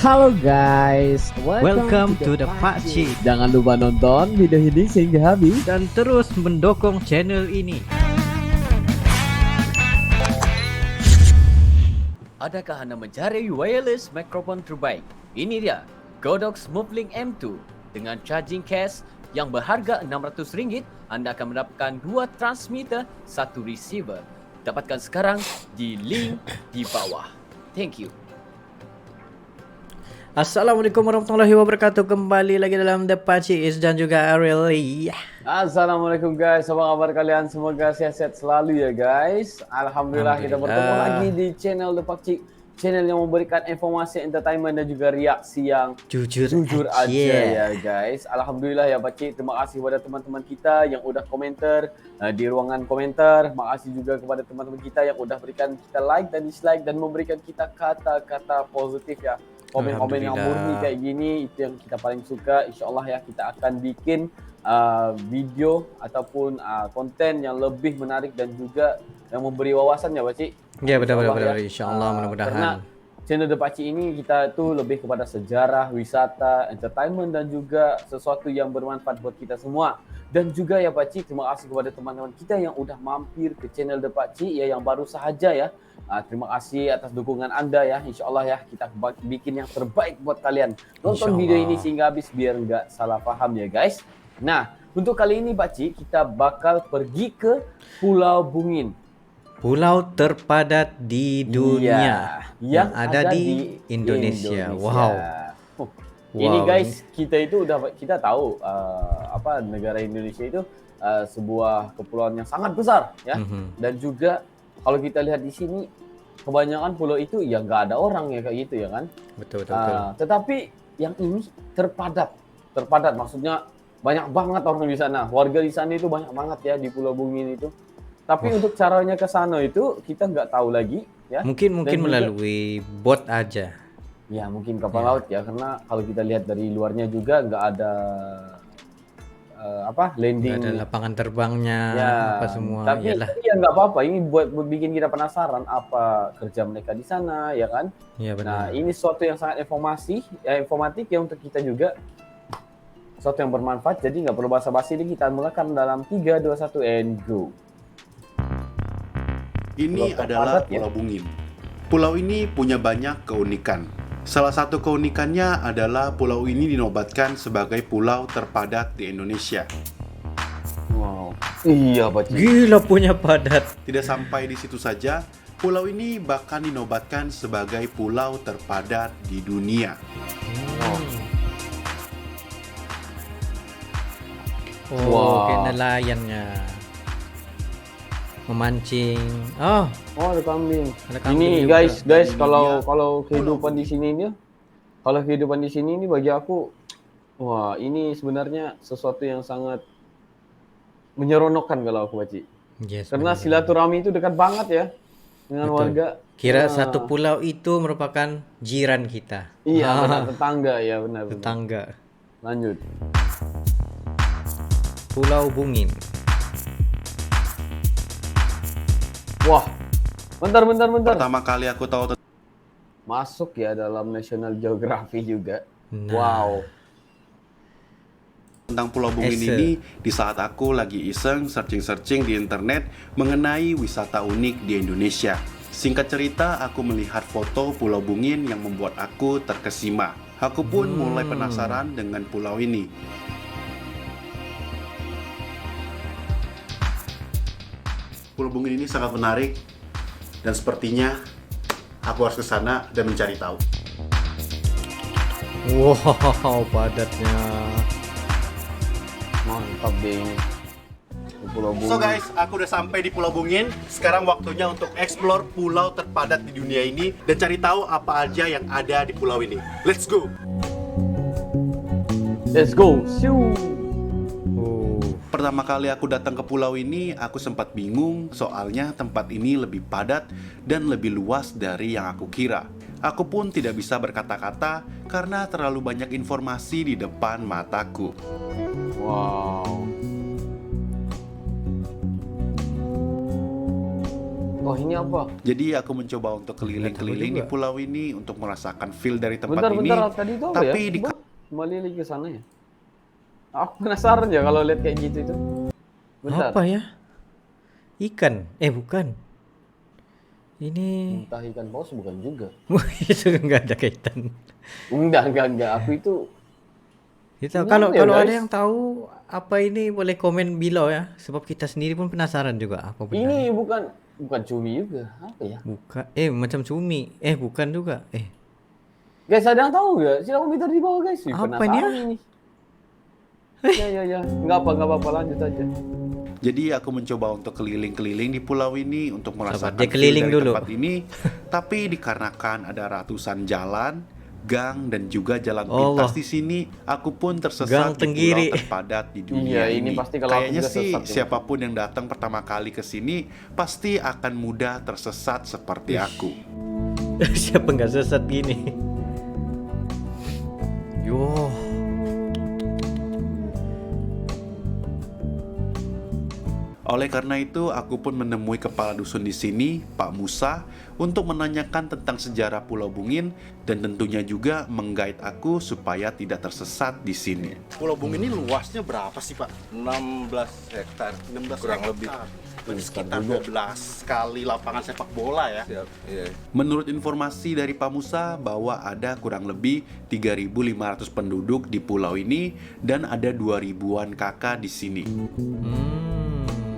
Halo guys, Welcome to the Pakcik. Jangan lupa nonton video ini sehingga habis Dan terus mendukung channel ini. Adakah Anda mencari wireless microphone terbaik? Ini dia, Godox Movelink M2. Dengan charging case yang berharga RM600, Anda akan mendapatkan 2 transmitter, 1 receiver. Dapatkan sekarang di link di bawah. Thank you. Assalamualaikum warahmatullahi wabarakatuh. Kembali lagi dalam The Pakcik dan juga Ariel. Assalamualaikum guys, apa kabar kalian? Semoga sehat-sehat selalu ya guys. Alhamdulillah kita bertemu lagi di channel The Pakcik, channel yang memberikan informasi, entertainment dan juga reaksi yang jujur aja ya guys. Alhamdulillah ya Pakcik, terima kasih kepada teman-teman kita yang udah komentar di ruangan komentar. Makasih juga kepada teman-teman kita yang udah berikan kita like dan dislike dan memberikan kita kata-kata positif ya. Komen-komen yang murni kayak gini itu yang kita paling suka. InsyaAllah ya kita akan bikin video ataupun konten yang lebih menarik dan juga yang memberi wawasan ya Pakcik. Ya benar-benar ya. InsyaAllah mudah-mudahan. Karena channel The Pakcik ini kita tuh lebih kepada sejarah, wisata, entertainment dan juga sesuatu yang bermanfaat buat kita semua. Dan juga ya Pakcik, terima kasih kepada teman-teman kita yang udah mampir ke channel The Pakcik ya, yang baru sahaja ya. Terima kasih atas dukungan Anda ya. InsyaAllah ya kita bikin yang terbaik buat kalian. Tonton video ini sehingga habis biar nggak salah paham ya guys. Nah, untuk kali ini Pakcik kita bakal pergi ke Pulau Bungin. Pulau terpadat di dunia yang ada di Indonesia. Wow. Ini guys, kita tahu negara Indonesia itu sebuah kepulauan yang sangat besar ya. Dan juga kalau kita lihat di sini kebanyakan pulau itu ya nggak ada orang ya kayak gitu ya kan. Betul. Tetapi yang ini terpadat maksudnya banyak banget orang di sana. Warga di sana itu banyak banget ya di Pulau Bungin itu. Tapi untuk caranya ke sana itu kita nggak tahu lagi ya. Mungkin melalui bot aja. Ya mungkin kapal laut ya, karena kalau kita lihat dari luarnya juga nggak ada landing. Nggak ada lapangan terbangnya ya, apa semua. Tapi ya nggak apa-apa. Ini buat bikin kita penasaran apa kerja mereka di sana ya kan. Ya benar. Nah ini sesuatu yang sangat informatif ya untuk kita juga. Sesuatu yang bermanfaat. Jadi nggak perlu basa-basi, kita mulakan dalam 3, 2, 1 and go. Ini adalah Pulau Bungin. Pulau ini punya banyak keunikan. Salah satu keunikannya adalah pulau ini dinobatkan sebagai pulau terpadat di Indonesia. Wow. Iya, Pakcik. Gila punya padat. Tidak sampai di situ saja, pulau ini bahkan dinobatkan sebagai pulau terpadat di dunia. Wow. Kayak nelayannya memancing. Oh, ada kambing. Ini juga. guys, kalau kehidupan di sini ini bagi aku, wah ini sebenarnya sesuatu yang sangat menyeronokkan kalau aku Pakcik. Yes, karena silaturahmi itu dekat banget ya dengan warga. Kira satu pulau itu merupakan jiran kita. Iya, benar, tetangga ya benar. Tetangga. Lanjut. Pulau Bungin. Wah, bentar. Pertama kali aku tahu Masuk ya dalam National Geographic juga. Nah. Wow. tentang Pulau Bungin ini di saat aku lagi iseng searching di internet mengenai wisata unik di Indonesia. Singkat cerita, aku melihat foto Pulau Bungin yang membuat aku terkesima. Aku pun mulai penasaran dengan pulau ini. Pulau Bungin ini sangat menarik dan sepertinya aku harus ke sana dan mencari tahu. Wow, padatnya. Mantap deh ini. Pulau Bungin. So guys, aku udah sampai di Pulau Bungin. Sekarang waktunya untuk explore pulau terpadat di dunia ini dan cari tahu apa aja yang ada di pulau ini. Let's go. Pertama kali aku datang ke pulau ini, aku sempat bingung soalnya tempat ini lebih padat dan lebih luas dari yang aku kira. Aku pun tidak bisa berkata-kata karena terlalu banyak informasi di depan mataku. Wow. Wah, ini apa? Jadi aku mencoba untuk keliling-keliling di juga. pulau ini untuk merasakan feel dari tempat Bentar, ini. bentar, tadi itu apa Tapi ya? di Coba kembali lagi ke sana ya. Aku penasaran ya kalau lihat kayak gitu itu. Bentar. Apa ya? Ikan? Bukan. Ini Entah ikan paus bukan juga. itu nggak ada kaitan. Enggak. Aku itu Kita Ini kalau apa ya, kalau ada guys? yang tahu apa ini boleh komen below ya. Sebab kita sendiri pun penasaran juga apa benar. ini bukan cumi juga. Apa ya? Bukan. Macam cumi. Bukan juga. Guys, ada yang tahu nggak? Silahkan komentar di bawah guys. Ih, Apa penasaran ini ya? ini. Ya. Enggak apa-apa, lanjut aja. Jadi aku mencoba untuk keliling-keliling di pulau ini untuk merasakan dia feel keliling dari dulu. tempat ini. Tapi dikarenakan ada ratusan jalan, gang dan juga jalan pintas Allah. di sini, aku pun Gang tersesat di tenggiri. pulau terpadat di dunia Iya, ini pasti kalau aku Kayaknya juga sih sesat ini. siapapun yang datang pertama kali ke sini pasti akan mudah tersesat seperti aku. Siapa nggak sesat gini? Yo. Oleh karena itu, aku pun menemui kepala dusun di sini, Pak Musa, untuk menanyakan tentang sejarah Pulau Bungin dan tentunya juga mengguide aku supaya tidak tersesat di sini. Pulau Bungin ini luasnya berapa sih, Pak? 16 hektar 16 kurang hektar. lebih. Berarti sekitar 12 kali lapangan sepak bola ya. Siap, iya. Menurut informasi dari Pak Musa bahwa ada kurang lebih 3.500 penduduk di pulau ini dan ada 2.000-an kakak di sini.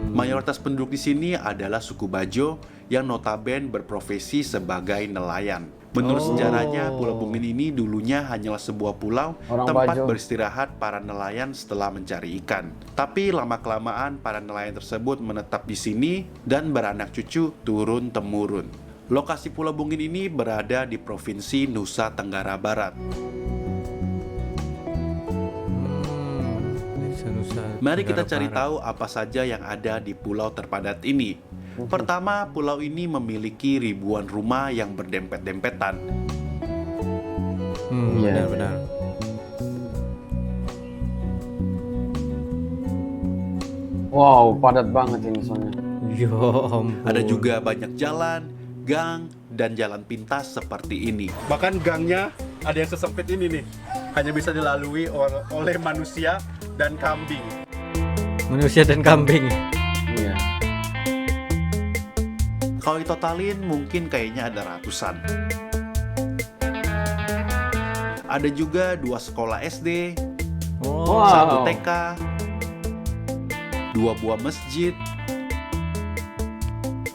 Mayoritas penduduk di sini adalah suku Bajo yang notabene berprofesi sebagai nelayan. Menurut sejarahnya, Pulau Bungin ini dulunya hanyalah sebuah pulau Orang tempat Bajo. beristirahat para nelayan setelah mencari ikan. Tapi lama-kelamaan para nelayan tersebut menetap di sini dan beranak cucu turun-temurun. Lokasi Pulau Bungin ini berada di Provinsi Nusa Tenggara Barat. Mari kita cari tahu apa saja yang ada di pulau terpadat ini. Pertama, pulau ini memiliki ribuan rumah yang berdempet-dempetan. Iya. Benar-benar. Wow, padat banget ini soalnya. Yo ampun. Ada juga banyak jalan, gang, dan jalan pintas seperti ini. Bahkan gangnya ada yang sesempit ini nih. Hanya bisa dilalui oleh manusia dan kambing. Manusia dan kambing. Iya. Kalau ditotalin mungkin kayaknya ada ratusan. Ada juga 2 sekolah SD, Oh. satu Wow. TK, 2 buah masjid,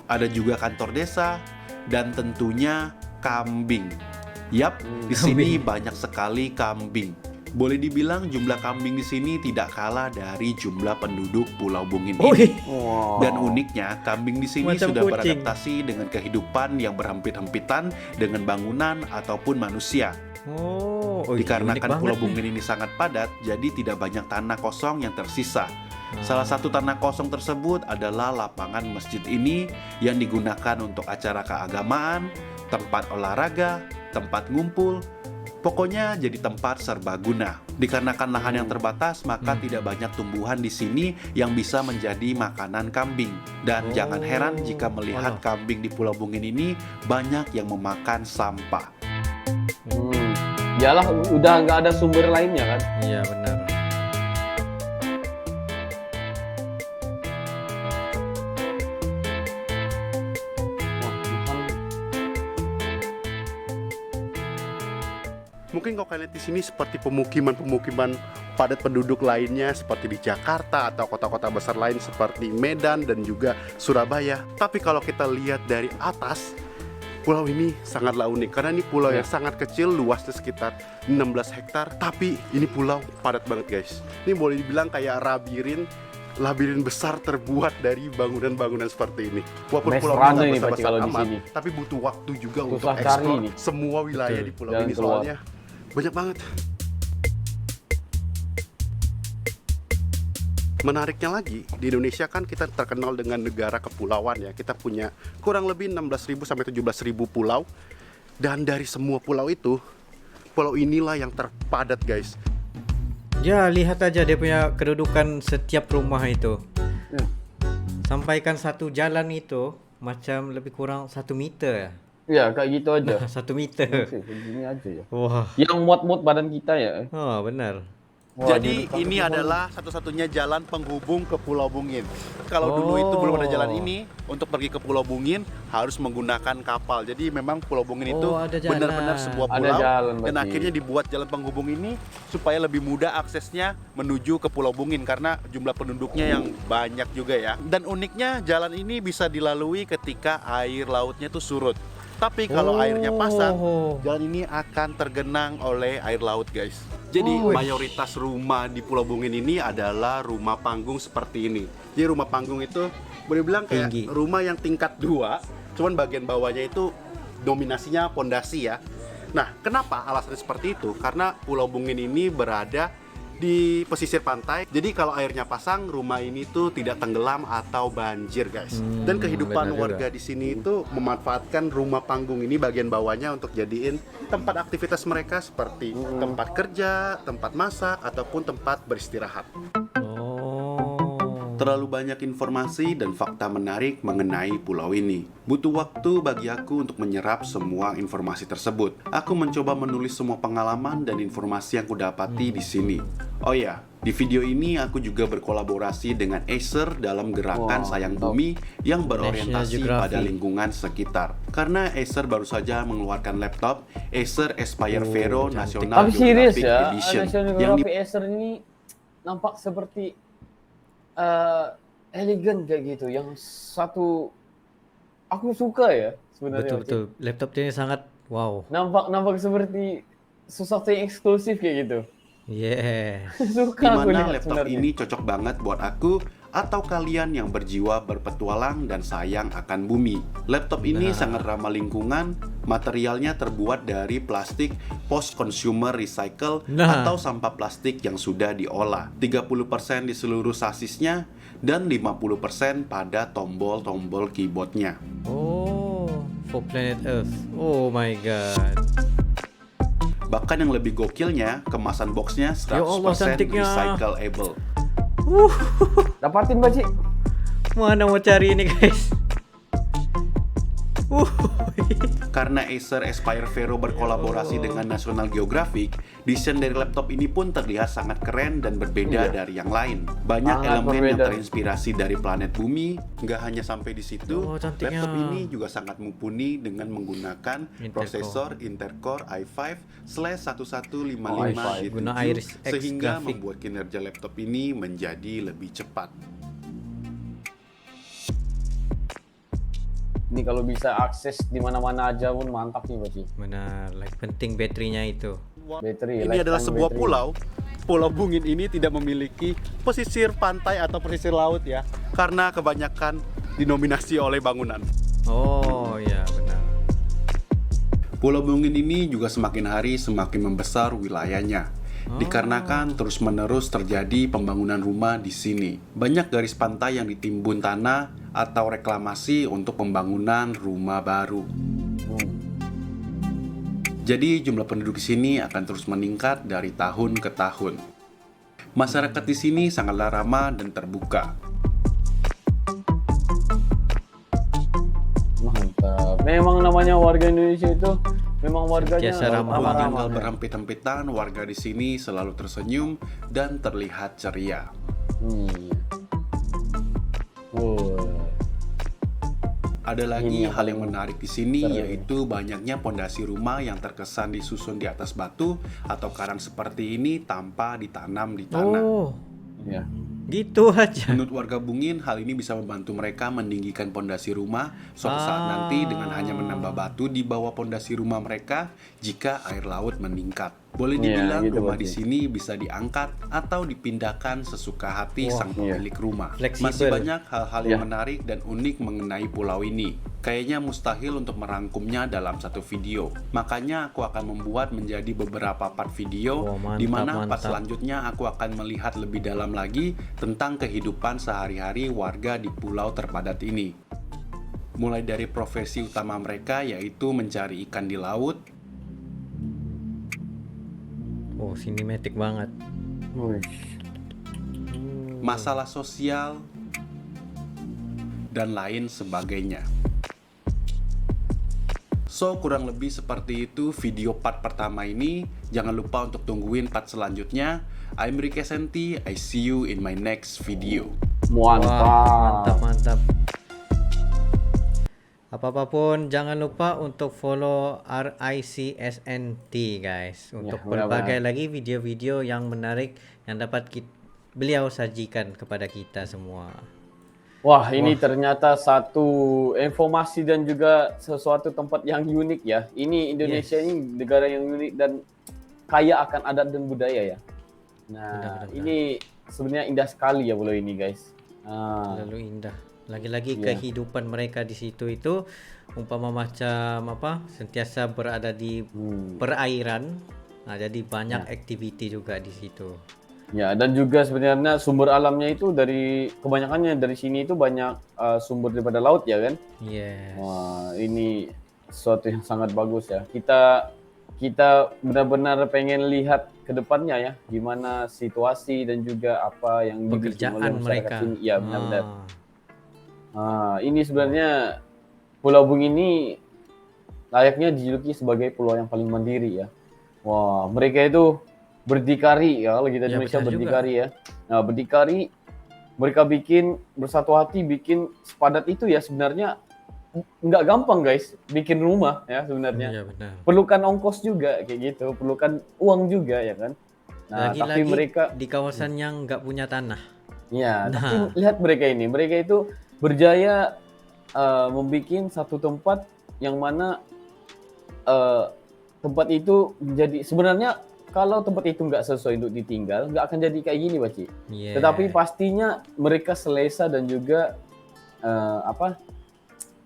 ada juga kantor desa, dan tentunya kambing. Yap, di sini banyak sekali kambing. Boleh dibilang jumlah kambing di sini tidak kalah dari jumlah penduduk Pulau Bungin ini. Wih. Wow. Dan uniknya, kambing di sini Macam sudah kucing. beradaptasi dengan kehidupan yang berhempit-hempitan dengan bangunan ataupun manusia. Unik Dikarenakan banget Pulau nih. Bungin ini sangat padat, jadi tidak banyak tanah kosong yang tersisa. Salah satu tanah kosong tersebut adalah lapangan masjid ini yang digunakan untuk acara keagamaan, tempat olahraga, tempat ngumpul, pokoknya jadi tempat serbaguna. Dikarenakan lahan yang terbatas, maka tidak banyak tumbuhan di sini yang bisa menjadi makanan kambing. Dan jangan heran jika melihat kambing di Pulau Bungin ini banyak yang memakan sampah. Yalah, udah nggak ada sumber lainnya kan? Iya benar. Wah, bukan. Mungkin kalau kalian lihat di sini seperti pemukiman-pemukiman padat penduduk lainnya seperti di Jakarta atau kota-kota besar lain seperti Medan dan juga Surabaya. Tapi kalau kita lihat dari atas, pulau ini sangatlah unik karena ini pulau yang sangat kecil, luasnya sekitar 16 hektar, tapi ini pulau padat banget guys. Ini boleh dibilang kayak labirin besar terbuat dari bangunan-bangunan seperti ini. Walaupun Best pulau runner ini ini tak berarti kalau di besar-besar sini. amat, tapi butuh waktu juga untuk Susah cari eksplor ini. semua wilayah Betul. di pulau Jalan ini keluar. soalnya banyak banget. Menariknya lagi, di Indonesia kan kita terkenal dengan negara kepulauan ya. Kita punya kurang lebih 16.000 sampai 17.000 pulau. Dan dari semua pulau itu, pulau inilah yang terpadat guys. Ya lihat aja dia punya kedudukan setiap rumah itu. Ya. Sampaikan satu jalan itu macam lebih kurang 1 meter ya. Ya, kayak gitu aja. 1 meter. Begini aja ya. Wah, Yang muat-muat badan kita ya. oh, benar. Wah, Jadi ini adalah satu-satunya jalan penghubung ke Pulau Bungin. Kalau dulu itu belum ada jalan ini, untuk pergi ke Pulau Bungin harus menggunakan kapal. Jadi memang Pulau Bungin itu Oh, ada jalan. benar-benar sebuah Ada pulau jalan, dan berarti. akhirnya dibuat jalan penghubung ini supaya lebih mudah aksesnya menuju ke Pulau Bungin karena jumlah penduduknya yang banyak juga ya. Dan uniknya jalan ini bisa dilalui ketika air lautnya itu surut. Tapi kalau airnya pasang, jalan ini akan tergenang oleh air laut, guys. Jadi mayoritas rumah di Pulau Bungin ini adalah rumah panggung seperti ini. Jadi rumah panggung itu boleh bilang kayak Tinggi. rumah yang tingkat 2, cuman bagian bawahnya itu dominasinya pondasi ya. Nah, kenapa alasannya seperti itu? Karena Pulau Bungin ini berada di pesisir pantai. Jadi kalau airnya pasang, rumah ini tuh tidak tenggelam atau banjir, guys. Dan kehidupan benar juga. warga di sini itu memanfaatkan rumah panggung ini bagian bawahnya untuk jadiin tempat aktivitas mereka seperti tempat kerja, tempat masak, ataupun tempat beristirahat. Oh. Terlalu banyak informasi dan fakta menarik mengenai pulau ini. Butuh waktu bagi aku untuk menyerap semua informasi tersebut. Aku mencoba menulis semua pengalaman dan informasi yang kudapati di sini. Oh ya, di video ini aku juga berkolaborasi dengan Acer dalam gerakan Sayang Bumi yang berorientasi National pada Geographic. lingkungan sekitar. Karena Acer baru saja mengeluarkan laptop Acer Aspire Vero National Tapi serius Geographic ya, Edition National yang Geographic Acer ini nampak seperti elegan kayak gitu. Yang satu aku suka ya sebenarnya. Betul-betul. Laptop ini sangat wow. Nampak seperti sesuatu yang eksklusif kayak gitu. Yeah. Suka aku Dimana lihat laptop sebenarnya. ini cocok banget buat aku atau kalian yang berjiwa berpetualang dan sayang akan bumi. Laptop ini sangat ramah lingkungan, materialnya terbuat dari plastik post-consumer recycle atau sampah plastik yang sudah diolah. 30% di seluruh sasisnya dan 50% pada tombol-tombol keyboardnya. Oh, for planet Earth. Oh my god. Bahkan yang lebih gokilnya, kemasan boxnya 100% Ya Allah, cantiknya. recyclable. Dapatin Baci. Mana mau cari ini, guys? Karena Acer Aspire Vero berkolaborasi dengan National Geographic, desain dari laptop ini pun terlihat sangat keren dan berbeda dari yang lain. Banyak Sangat elemen yang berbeda. terinspirasi dari planet bumi. Nggak hanya sampai di situ, Oh, cantiknya. laptop ini juga sangat mumpuni dengan menggunakan prosesor Intercore i5/1155 Guna G7 Iris X sehingga graphic. membuat kinerja laptop ini menjadi lebih cepat. Ini kalau bisa akses di mana-mana aja pun mantap nih Baci. Benar, like penting baterainya itu. Battery. Ini adalah lifetime sebuah battery. pulau. Pulau Bungin ini tidak memiliki pesisir pantai atau pesisir laut ya, karena kebanyakan dinominasi oleh bangunan. Oh, ya benar. Pulau Bungin ini juga semakin hari semakin membesar wilayahnya. Dikarenakan terus-menerus terjadi pembangunan rumah di sini. Banyak garis pantai yang ditimbun tanah atau reklamasi untuk pembangunan rumah baru. Jadi jumlah penduduk di sini akan terus meningkat dari tahun ke tahun. Masyarakat di sini sangatlah ramah dan terbuka. Mantap. Memang namanya warga Indonesia itu memang warganya Biasa ramah. Walaupun ramah-ramah. tinggal berhampit-hampitan, warga di sini selalu tersenyum dan terlihat ceria. Wow. Ada lagi Ini yang hal yang paling menarik di sini, seru. yaitu banyaknya pondasi rumah yang terkesan disusun di atas batu atau karang seperti ini tanpa ditanam di tanah. Oh, Ya. gitu aja. Menurut warga Bungin, hal ini bisa membantu mereka meninggikan pondasi rumah suatu saat nanti dengan hanya menambah batu di bawah pondasi rumah mereka jika air laut meningkat. Boleh Iya, dibilang gitu rumah di berarti. sini bisa diangkat atau dipindahkan sesuka hati sang iya. pemilik rumah. Fleksibel. Masih banyak hal-hal yang Iya. menarik dan unik mengenai pulau ini. Kayaknya mustahil untuk merangkumnya dalam satu video. Makanya aku akan membuat menjadi beberapa part video Wah, mantap, di mana part mantap. selanjutnya aku akan melihat lebih dalam lagi tentang kehidupan sehari-hari warga di pulau terpadat ini. Mulai dari profesi utama mereka yaitu mencari ikan di laut, Oh, sinematik banget. masalah sosial, dan lain sebagainya. So kurang lebih seperti itu video part pertama ini. Jangan lupa untuk tungguin part selanjutnya. I'm Ricky Senti, I see you in my next video. Mantap, mantap. Apa-apapun jangan lupa untuk follow RICSNT guys untuk berbagai lagi video-video yang menarik yang dapat beliau sajikan kepada kita semua. Wah, ini ternyata satu informasi dan juga sesuatu tempat yang unik ya. Ini Indonesia ini negara yang unik dan kaya akan adat dan budaya ya. Nah, ini sebenarnya indah sekali ya pulau ini guys. Lalu indah. Lagi-lagi kehidupan mereka di situ itu umpama macam apa? Sentiasa berada di perairan. Nah, jadi banyak aktiviti juga di situ. Ya, dan juga sebenarnya sumber alamnya itu dari kebanyakannya dari sini itu banyak sumber daripada laut ya kan? Yes. Wah, ini sesuatu yang sangat bagus ya. Kita benar-benar pengen lihat ke depannya ya, gimana situasi dan juga apa yang dibikin oleh pekerjaan mereka. Sini. Ya, benar-benar. Ini sebenarnya Pulau Bung ini layaknya dijuluki sebagai pulau yang paling mandiri ya. Wah, mereka itu berdikari ya, kalau kita Indonesia berdikari ya. Nah, berdikari, mereka bikin bersatu hati, bikin sepadat itu ya sebenarnya nggak gampang guys, bikin rumah ya sebenarnya. Iya, benar. Perlukan ongkos juga kayak gitu, perlukan uang juga ya kan. Nah, Lagi-lagi tapi mereka di kawasan yang nggak punya tanah. ya, tapi lihat mereka itu berjaya membuat satu tempat yang mana tempat itu menjadi sebenarnya kalau tempat itu nggak sesuai untuk ditinggal nggak akan jadi kayak gini Baci. Tetapi pastinya mereka selesa dan juga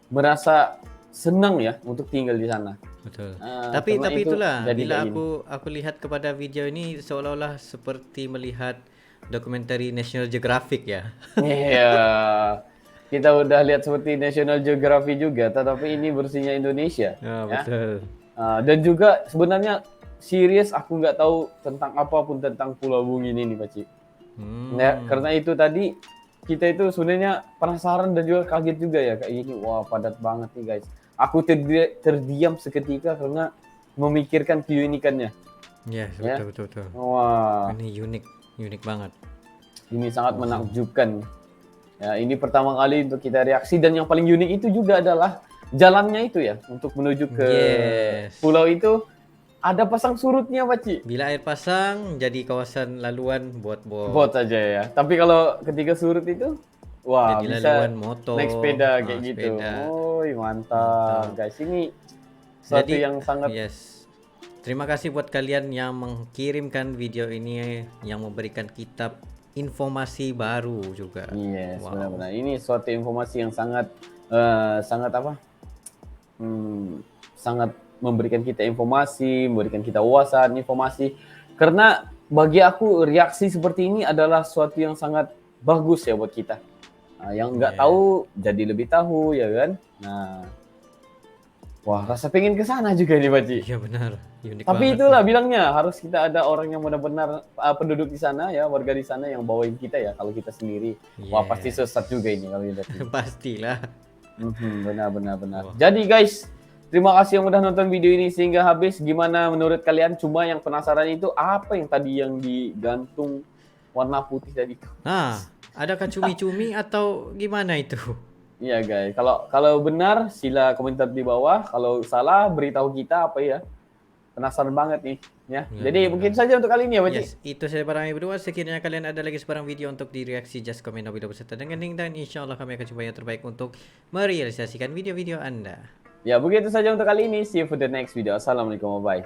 merasa senang ya untuk tinggal di sana. Betul. Tapi itulah bila aku lihat kepada video ini seolah-olah seperti melihat dokumenter National Geographic ya. Iya. Kita udah lihat seperti National Geographic juga, tetapi ini bersihnya Indonesia. Ya, betul. Dan juga sebenarnya serius aku nggak tahu tentang apapun tentang Pulau Bung ini nih, Paci. Ya, karena itu tadi kita itu sebenarnya penasaran dan juga kaget juga ya kayak gini. Wah, padat banget nih guys. Aku terdiam seketika karena memikirkan keunikannya. Yes, betul. Wah, ini unik banget. Ini sangat menakjubkan. Ya, ini pertama kali untuk kita reaksi dan yang paling unik itu juga adalah jalannya itu ya untuk menuju ke pulau itu ada pasang surutnya, Paci. Bila air pasang jadi kawasan laluan buat bot aja ya. Tapi kalau ketika surut itu wah jadi bisa laluan motor, naik sepeda kayak gitu. Oh, mantap guys. Ini sesuatu yang sangat Terima kasih buat kalian yang mengirimkan video ini yang memberikan kita informasi baru juga. Yes, benar-benar. Ini suatu informasi yang sangat sangat memberikan kita informasi, memberikan kita wawasan, informasi. Karena bagi aku reaksi seperti ini adalah suatu yang sangat bagus ya buat kita. Yang nggak tahu jadi lebih tahu ya kan. Nah, wah rasa pengen ke sana juga nih Baci. Iya benar. Unik Tapi banget itulah bilangnya harus kita ada orang yang benar-benar penduduk di sana ya, warga di sana yang bawain kita ya. Kalau kita sendiri, wah pasti sesat juga ini kalau lihat. Pastilah. Benar. Jadi guys, terima kasih yang udah nonton video ini sehingga habis. Gimana menurut kalian? Cuma yang penasaran itu apa yang tadi yang digantung warna putih tadi itu? Adakah cumi-cumi atau gimana itu? Iya guys, kalau benar sila komentar di bawah. Kalau salah beritahu kita apa ya. Penasaran banget nih ya. Jadi mungkin saja untuk kali ini ya Baci. Itu saya barang berdua. Sekiranya kalian ada lagi sebarang video untuk direaksi, just komen video beserta dengan link dan insyaallah kami akan coba yang terbaik untuk merealisasikan video-video Anda. Ya begitu saja untuk kali ini. See you for the next video. Assalamualaikum, bye.